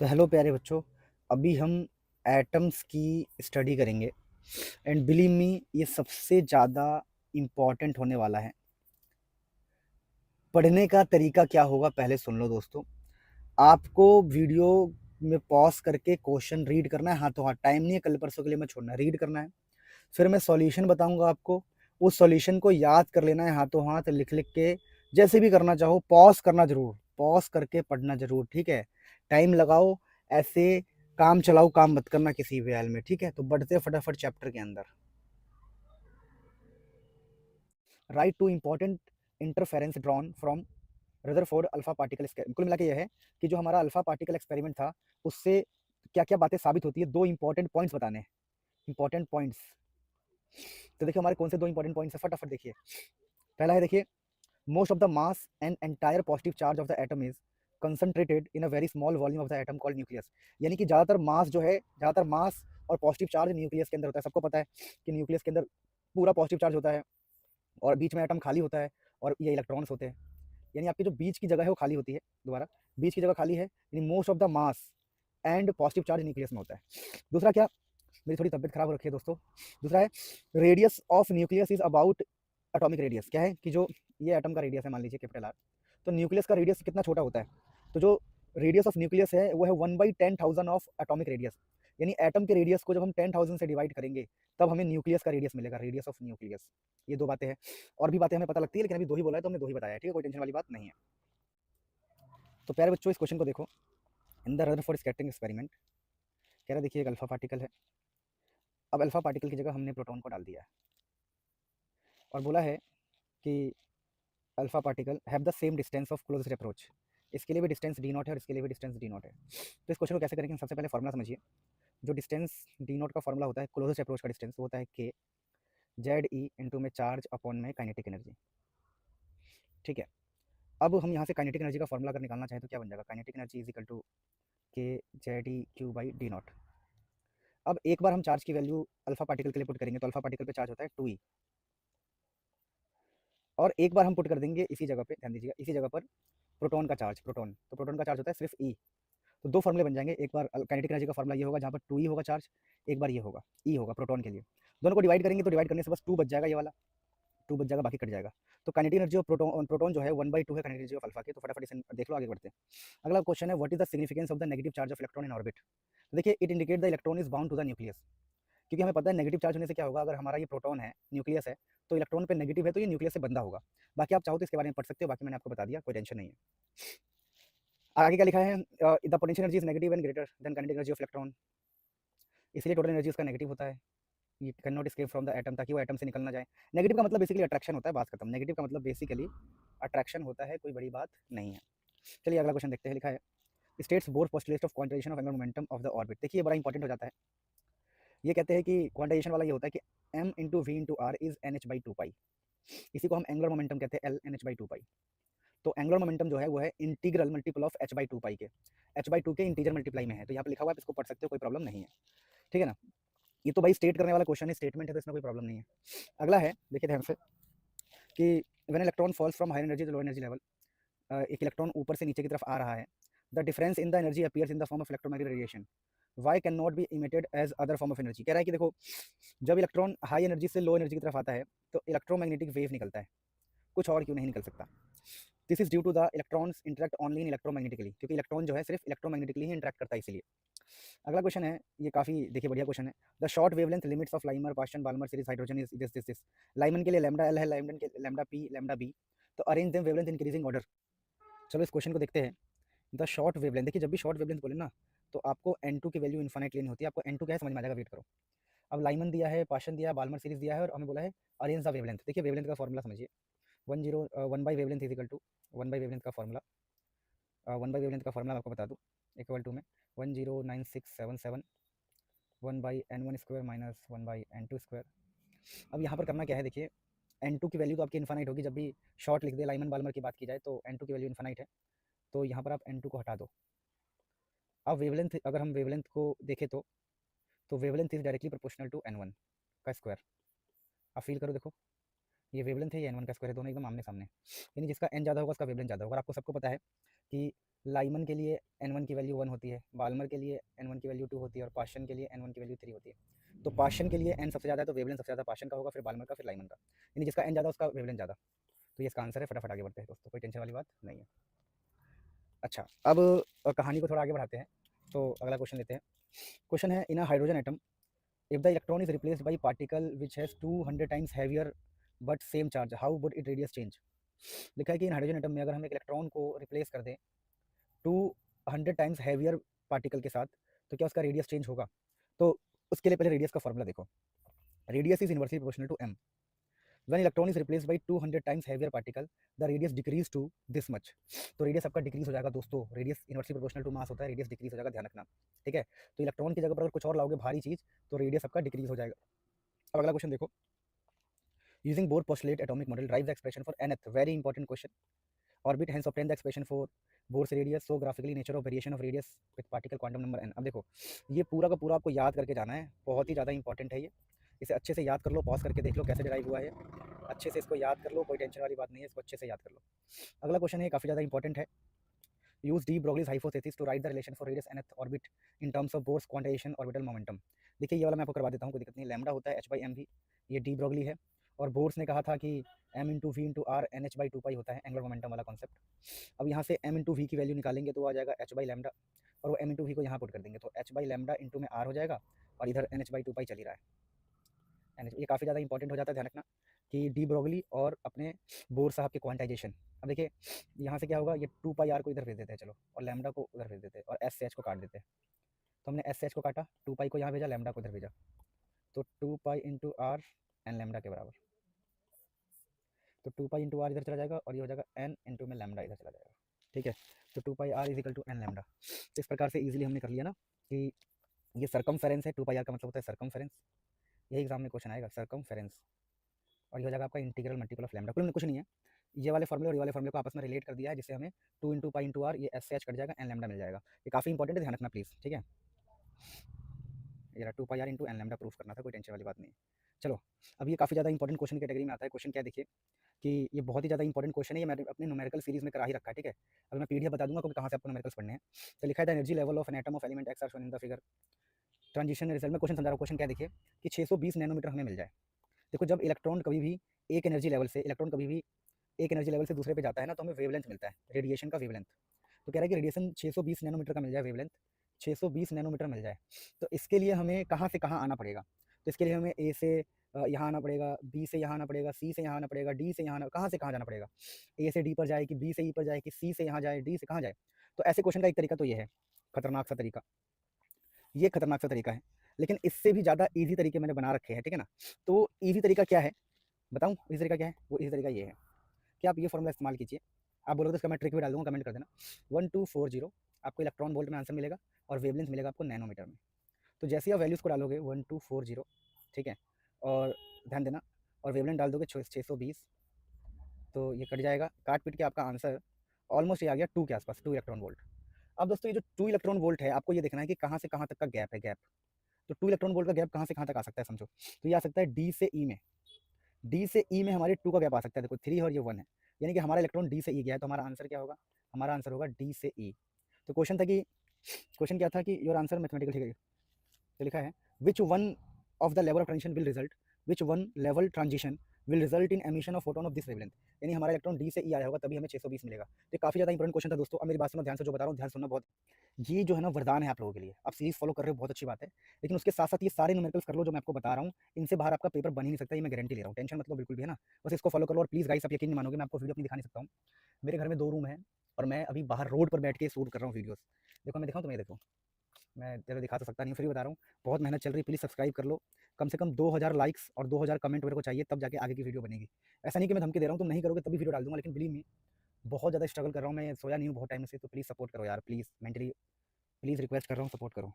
तो हेलो प्यारे बच्चों, अभी हम एटम्स की स्टडी करेंगे एंड बिलीव मी ये सबसे ज़्यादा इम्पॉर्टेंट होने वाला है। पढ़ने का तरीका क्या होगा पहले सुन लो दोस्तों। आपको वीडियो में पॉज करके क्वेश्चन रीड करना है, हाथों हाथ, टाइम नहीं है कल परसों के लिए मैं छोड़ना, रीड करना है। फिर मैं सॉल्यूशन बताऊंगा आपको, उस सॉल्यूशन को याद कर लेना है हाथों हाथ, लिख लिख के, जैसे भी करना चाहो। पॉज करना जरूर, पॉज करके पढ़ना जरूर, ठीक है। टाइम लगाओ, ऐसे काम चलाओ काम मत करना किसी भी हाल में, ठीक है। तो बढ़ते फटाफट चैप्टर के अंदर। Right two important interference drawn from Rutherford alpha particle. कुल मिला के यह है कि जो हमारा अल्फा पार्टिकल एक्सपेरिमेंट था उससे क्या क्या बातें साबित होती है, दो इंपॉर्टेंट पॉइंट्स बताने हैं। इंपॉर्टेंट पॉइंट्स तो देखिए हमारे कौन से दो इंपॉर्टेंट पॉइंट्स है, फटाफट देखिए। पहला है, देखिए, most of the mass and entire positive charge of the atom is concentrated in a very small volume of the atom called nucleus। यानी कि ज़्यादातर मास जो है, ज़्यादातर मास और पॉजिटिव चार्ज न्यूक्लियस के अंदर होता है। सबको पता है कि न्यूक्लियस के अंदर पूरा पॉजिटिव चार्ज होता है और बीच में एटम खाली होता है और ये इलेक्ट्रॉन्स होते हैं। यानी आपकी जो बीच की जगह है वो खाली होती है, दोबारा बीच की जगह खाली है, यानी most of the mass and positive charge nucleus में होता है। दूसरा क्या, मेरी थोड़ी तबियत खराब हो रखी है दोस्तों। दूसरा है, radius of nucleus is about atomic radius. क्या है कि जो ये एटम का रेडियस है, मान लीजिए कैपिटल आर, तो न्यूक्लियस का रेडियस कितना छोटा होता है। तो जो रेडियस ऑफ न्यूक्लियस है वो है 1/10,000 ऑफ एटॉमिक रेडियस। यानी एटम के रेडियस को जब हम 10,000 से डिवाइड करेंगे तब हमें न्यूक्लियस का रेडियस मिलेगा, रेडियस ऑफ न्यूक्लियस। ये दो बातें हैं, और भी बातें हमें पता लगती है लेकिन अभी दो ही बोला है तो हमने दो ही बताया है, ठीक है, कोई टेंशन वाली बात नहीं है। तो प्यारे बच्चों इस क्वेश्चन को देखो। In the Rutherford scattering experiment, कह रहा देखिए एक अल्फा पार्टिकल है। अब अल्फा पार्टिकल की जगह हमने प्रोटॉन को डाल दिया है और बोला है कि alpha particle have the same distance of closest approach. इसके लिए भी डिस्टेंस डी नॉट है और इसके लिए भी डिस्टेंस डी नॉट है। तो इस क्वेश्चन को कैसे करेंगे, सबसे पहले फॉर्मुला समझिए। जो डिस्टेंस डी नॉट का फॉर्मुला होता है क्लोजेस्ट अप्रोच का डिस्टेंस, वो होता है के जेड ई इंटू में चार्ज अपॉन में काइनेटिक एनर्जी, ठीक है। अब हम यहाँ से काइनेटिक एनर्जी का फॉर्मुला अगर निकालना चाहें तो क्या बन जाएगा, kinetic energy is equal to K Z E Q by D naught. अब एक बार हम चार्ज की वैल्यू अल्फा पार्टिकल के लिए पुट करेंगे तो अल्फा पार्टिकल पे चार्ज होता है 2e, और एक बार हम पुट कर देंगे इसी जगह पे, ध्यान दीजिएगा, इसी जगह पर प्रोटॉन का चार्ज, प्रोटॉन, तो प्रोटॉन का चार्ज होता है सिर्फ ई। तो दो फॉर्मुले बन जाएंगे, एक बार काइनेटिक एनर्जी का फॉर्मुला ये होगा जहाँ पर 2e होगा चार्ज, एक बार ये होगा ई होगा प्रोटॉन के लिए। दोनों को डिवाइड करेंगे तो डिवाइड करने से बस 2 बच जाएगा, ये वाला 2 बच जाएगा, बाकी कट जाएगा। तो kinetic energy of proton proton जो है 1/2 है काइनेटिक एनर्जी ऑफ अल्फा की। तो फटाफट इसे देख लो, आगे बढ़ते हैं। अगला क्वेश्चन है, what is the significance of the negative charge of electron in orbit. तो देखिए it indicate the electron is bound to the nucleus. क्योंकि हमें पता है नेगेटिव चार्ज होने से क्या होगा, अगर हमारा ये प्रोटॉन है, न्यूक्लियस है, तो इलेक्ट्रॉन पे नेगेटिव है तो ये न्यूक्लियस से बंधा होगा। बाकी आप चाहो तो इसके बारे में पढ़ सकते हो, बाकी मैंने आपको बता दिया, कोई टेंशन नहीं है। आगे क्या लिखा है, the potential energy is negative and greater than kinetic energy of electron. इसलिए टोटल एनर्जी उसका नेगेटिव होता है, ये can not escape from the atom, ताकि वो एटम से निकल ना जाए। नेगेटिव का मतलब बेसिकली अट्रैक्शन होता है, बात खत्म। नेगेटिव का मतलब बेसिकली अट्रैक्शन होता है, कोई बड़ी बात नहीं है। चलिए अगला क्वेश्चन देखते हैं, लिखा है states bore postulate of quantization of angular momentum of the orbit. देखिए ये बड़ा इंपॉर्टेंट हो जाता है। ये कहते हैं कि क्वांटाइजेशन वाला ये होता है कि m into V into R is N H by two pi. इसी को हम एंगुलर मोमेंटम कहते हैं, L N H by two pi. तो एंगुलर मोमेंटम जो है वो है integral multiple of H by two pi के, एच बाई टू के इंटीजर मल्टीप्लाई में है। तो यहाँ पे लिखा हुआ है, आप इसको पढ़ सकते हो, कोई प्रॉब्लम नहीं है, ठीक है ना। ये तो भाई स्टेट करने वाला क्वेश्चन है, स्टेटमेंट है तो इसमें कोई प्रॉब्लम नहीं है। अगला है, देखिए ध्यान से, कि when electron falls from higher energy to low energy level, एक इलेक्ट्रॉन ऊपर से नीचे की तरफ आ रहा है, the difference in the energy appears in the form of electromagnetic radiation, why can not be emitted as other form of energy. कह रहा है कि देखो जब इलेक्ट्रॉन हाई एनर्जी से लो एनर्जी की तरफ आता है तो इलेक्ट्रोमैग्नेटिक वेव निकलता है, कुछ और क्यों नहीं निकल सकता। This is due to the electrons interact only in electromagnetically, क्योंकि इलेक्ट्रॉन जो है सिर्फ इलेक्ट्रोमैग्नेटिकली ही इंटरेक्ट करता है, इसीलिए। अगला क्वेश्चन है, ये काफी देखिए बढ़िया क्वेश्चन है। The short wavelength limits of Lyman Paschen Balmer series hydrogen is this. Lyman के लिए लैम्डा एल है, लाइमन के लैम्डा पी लैम्डा बी। तो arrange them wavelength increasing order. चलो इस क्वेश्चन को देखते हैं। द शॉर्ट वेवलेंथ, देखिए जब भी शॉर्ट वेवलेंथ बोले ना तो आपको n2 की वैल्यू इन्फाइनाइट लेनी होती है। आपको n2 क्या है समझ में आ जाएगा, वेट करो। अब लाइमन दिया है, पाशन दिया है, बाल्मर सीरीज दिया है और हमें बोला है अरेंज द वेवलेंथ। देखिए वेवलेंथ का फॉर्मुला समझिए, 1 by wavelength is equal to 1 by wavelength का फॉर्मुला, 1 बाई वेवलेंथ का फॉर्मुला आपको बता दूँ, इक्वल टू में 109677 1/n1 square minus 1/n2 square. अब यहाँ पर करना क्या है, देखिए n2 की वैल्यू तो आपकी इन्फानाइट होगी, जब भी शॉर्ट लिख दे, लाइमन बाल्मर की बात की जाए तो n2 की वैल्यू इन्फानाइट है, तो यहाँ पर आप n2 को हटा दो। अब वेवलेंथ, अगर हम वेवलेंथ को देखें तो wavelength is directly proportional to n1 का स्क्वायर। आप फील करो, देखो ये वेवलेंथ है, ये n1 का स्क्वायर है, दोनों एकदम आमने सामने, यानी जिसका n ज़्यादा होगा उसका वेवलेंथ ज़्यादा होगा। और आपको सबको पता है कि लाइमन के लिए N1 की वैल्यू 1 होती है, बाल्मर के लिए N1 की वैल्यू 2 होती है और पाशन के लिए N1 की वैल्यू 3 होती है। तो पाशन के लिए N सबसे ज़्यादा है तो वेवलेंथ सबसे ज़्यादा पाशन का होगा, फिर बाल्मर का, फिर लाइमन का। यानी जिसका N ज़्यादा उसका वेवलेंथ ज़्यादा। तो ये इसका आंसर है। फटाफट आगे बढ़ते हैं दोस्तों, कोई टेंशन वाली बात नहीं है। अच्छा, अब कहानी को थोड़ा आगे बढ़ाते हैं। तो अगला क्वेश्चन लेते हैं। क्वेश्चन है, in a hydrogen atom if the electron is replaced by particle which has 200 times heavier but same charge, how would it radius change. लिखा है कि इन हाइड्रोजन एटम में अगर हम एक इलेक्ट्रॉन को रिप्लेस कर दें 200 टाइम्स हैवियर पार्टिकल के साथ, तो क्या उसका रेडियस चेंज होगा। तो उसके लिए पहले रेडियस का फॉर्मूला देखो। Radius is inversely proportional to m। When electron is replaced by 200 times heavier particle, the radius decrease to this much। तो रेडियस आपका डिक्रीज हो जाएगा दोस्तों। Radius inversely proportional to mass होता है, रेडियस डिक्रीज हो जाएगा, ध्यान रखना। ठीक है, तो इलेक्ट्रॉन की जगह पर अगर कुछ और लाओगे भारी चीज, तो रेडियस आपका डिक्रीज हो जाएगा। अब अगला क्वेश्चन देखो। Using Bohr postulate atomic model derive the expression for nth, very important question. Orbit hence obtain the expression for Bohr's radius, so graphically nature of variation of radius with particle quantum number n। अब देखो, ये पूरा का पूरा आपको याद करके जाना है, बहुत ही ज़्यादा इंपॉर्टेंट है ये। इसे अच्छे से याद कर लो, पॉज करके देख लो कैसे डिराइव हुआ है, अच्छे से इसको याद कर लो, कोई टेंशन वाली बात नहीं है, इसको अच्छे से याद कर लो। अगला क्वेश्चन है, काफ़ी ज़्यादा इंपॉर्टेंट है। Use de Broglie's hypothesis to write the relation for radius nth orbit in terms of Bohr's quantization orbital momentum. देखिए ये वाला मैं आपको करवा देता हूँ, कोई दिक्कत नहीं। लैम्डा होता है h/m v, ये डी ब्रोगली है। और बोर्स ने कहा था कि m into V into R NH/2 होता है, एंगुलर मोमेंटम वाला कॉन्सेप्ट। अब यहाँ से m इंटू वी की वैल्यू निकालेंगे तो आ जाएगा h/λ, और वो m इंटू वी को यहाँ पुट कर देंगे तो h/λ इंटू में r हो जाएगा, और इधर NH/2 चल ही रहा है। ये काफ़ी ज़्यादा इंपॉर्टेंट हो जाता है, ध्यान रखना कि डी ब्रोगली और अपने बोर साहब के क्वांटाइजेशन। अब देखिए यहाँ से क्या होगा, ये 2πr को इधर भेज देते हैं, चलो, और लैम्डा को उधर भेज देते हैं, और एस से एच को काट देते हैं। तो हमने एस से एच को काटा, 2π को यहाँ भेजा, लैम्डा को इधर भेजा, तो 2π इंटू आर एन लैम्डा के बराबर। तो 2π इंटू आर इधर चला जाएगा, और ये हो जाएगा एन इंटू में लैम्डा इधर चला जाएगा। ठीक है, तो 2πr is equal to N lambda. तो इस प्रकार से ईजिली हमने कर लिया ना कि ये सर्कमफेरेंस है, 2πr का मतलब होता है सर्कमफेरेंस। यही एग्जाम में क्वेश्चन आएगा, सर्कमफेरेंस, और ये हो जाएगा आपका इंटीग्रल मल्टीपल ऑफ लैम्डा। कुछ नहीं है, ये वाले फॉर्मूले और ये वाले फॉर्मूले को आपस में रिलेट कर दिया है, जिससे हमें 2 इंटू पाई इंटू आर, ये एस से एच कट जाएगा, एन लैम्डा मिल जाएगा। ये काफ़ी इंपॉर्टेंट है, ध्यान रखना प्लीज़। ठीक है, ये 2πr into N lambda proof करना था, कोई टेंशन वाली बात नहीं। चलो, अब ये काफ़ी ज़्यादा इंपॉर्टेंट क्वेश्चन की कैटेगरी में आता है। क्वेश्चन क्या देखिए कि ये बहुत ही ज़्यादा इंपॉर्टेंट क्वेश्चन है, ये मैंने अपने न्यूमेरिकल सीरीज में करा ही रखा है। ठीक है, अभी मैं पीडीएफ बता दूंगा क्योंकि कहाँ से आपको न्यूमेरिकल्स पढ़ने हैं। तो लिखा है the energy level of an atom of element X are shown in the figure. Transition result में क्वेश्चन समझा रहा हूँ। क्वेश्चन क्या देखिए कि 620 नैनोमीटर हमें मिल जाए। देखो, जब इलेक्ट्रॉन कभी भी एक एनर्जी लेवल से दूसरे पे जाता है ना, तो हमें वेवलेंथ मिलता है, रेडिएशन का वेवलेंथ। तो कह रहा है कि रेडिएशन 620 नैनोमीटर का मिल जाए, वेवलेंथ 620 नैनोमीटर मिल जाए। तो इसके लिए हमें कहाँ से कहाँ आना पड़ेगा। तो इसके लिए हमें ए से यहाँ आना पड़ेगा, बी से यहाँ आना पड़ेगा, सी से यहाँ आना पड़ेगा, डी से यहाँ, कहाँ से कहाँ जाना पड़ेगा। ए से डी पर जाए कि बी से ई पर जाए कि सी से यहाँ जाए, डी से कहाँ जाए। तो ऐसे क्वेश्चन का एक तरीका तो ये है, खतरनाक सा तरीका, ये खतरनाक सा तरीका है। लेकिन इससे भी ज़्यादा ईजी तरीके मैंने बना रखे हैं। ठीक है ना, तो ईजी तरीका क्या है बताऊँ, ईजी तरीका क्या है। वो ईजी तरीका ये है कि आप ये फॉर्मूला इस्तेमाल कीजिए। आप बोलोगे तो इसका मैं ट्रिक भी डाल दूँगा, कमेंट कर देना। 1240 आपको इलेक्ट्रॉन वोल्ट में आंसर मिलेगा, और वेवलेंथ मिलेगा आपको नैनोमीटर में। तो जैसे ही आप वैल्यूज़ को डालोगे 1240, ठीक है, और ध्यान देना, और वेवलेंथ डाल दोगे 620, तो ये कट जाएगा, काट पीट के आपका आंसर ऑलमोस्ट ये आ गया 2 के आसपास, 2 इलेक्ट्रॉन वोल्ट। अब दोस्तों ये जो 2 इलेक्ट्रॉन वोल्ट है, आपको ये देखना है कि कहाँ से कहाँ तक का गैप है, गैप। तो 2 इलेक्ट्रॉन वोल्ट का गैप कहाँ से कहाँ तक आ सकता है, समझो। तो ये आ सकता है डी से ई में, डी से ई में हमारे 2 का गैप आ सकता है। देखो 3 और ये 1 है, यानी कि हमारा इलेक्ट्रॉन डी से ई गया है, तो हमारा आंसर क्या होगा, हमारा आंसर होगा डी से ई। तो क्वेश्चन क्या था कि योर आंसर मैथमेटिकल, ठीक है। तो लिखा है which one of the level of transition will result, which one level transition will result in emission of photon of this wavelength. यानी हमारा इलेक्ट्रॉन डी से ई आया होगा, तभी हमें 620 मिलेगा। तो काफ़ी ज़्यादा इंपॉर्टेंट क्वेश्चन था दोस्तों। अब मेरी बात सुनो ध्यान से, जो बता रहा हूँ ध्यान सुनना बहुत। ये जो है ना वरदान है आप लोगों के लिए, आप सीरीज फॉलो कर रहे हो, बहुत अच्छी बात है। लेकिन उसके साथ साथ ये सारे न्यूमेरिकल्स कर लो जो मैं आपको बता रहा हूँ, इनसे बाहर आपका पेपर बन ही नहीं सकता, ये मैं गारंटी ले रहा हूँ। टेंशन मतलब बिल्कुल भी है ना, बस इसको फॉलो कर लो। और प्लीज़ गाइस, आप यकीन नहीं मानोगे, मैं आपको वीडियो अपनी दिखा नहीं सकता हूँ। मेरे घर में 2 रूम है, और मैं अभी बाहर रोड पर बैठ के शूट कर रहा हूँ वीडियोस। देखो मैं दिखाऊँ, तुम्हें देखो, मैं चलो दिखा तो सकता नहीं, फ्री बता रहा हूँ। बहुत मेहनत चल रही है, प्लीज़ सब्सक्राइब कर लो। कम से कम 2000 लाइक्स और 2000 कमेंट मेरे को चाहिए, तब जाके आगे की वीडियो बनेगी। ऐसा नहीं कि मैं धमकी दे रहा हूँ, तुम नहीं करोगे तभी वीडियो डाल दूंगा, लेकिन बिलीव मी, बहुत ज़्यादा स्ट्रगल कर रहा हूँ मैं, सोया नहीं हूँ बहुत टाइम से। तो प्लीज़ सपोर्ट करो यार, प्लीज़ मेंटली प्लीज़ रिक्वेस्ट कर रहा हूँ, सपोर्ट करो।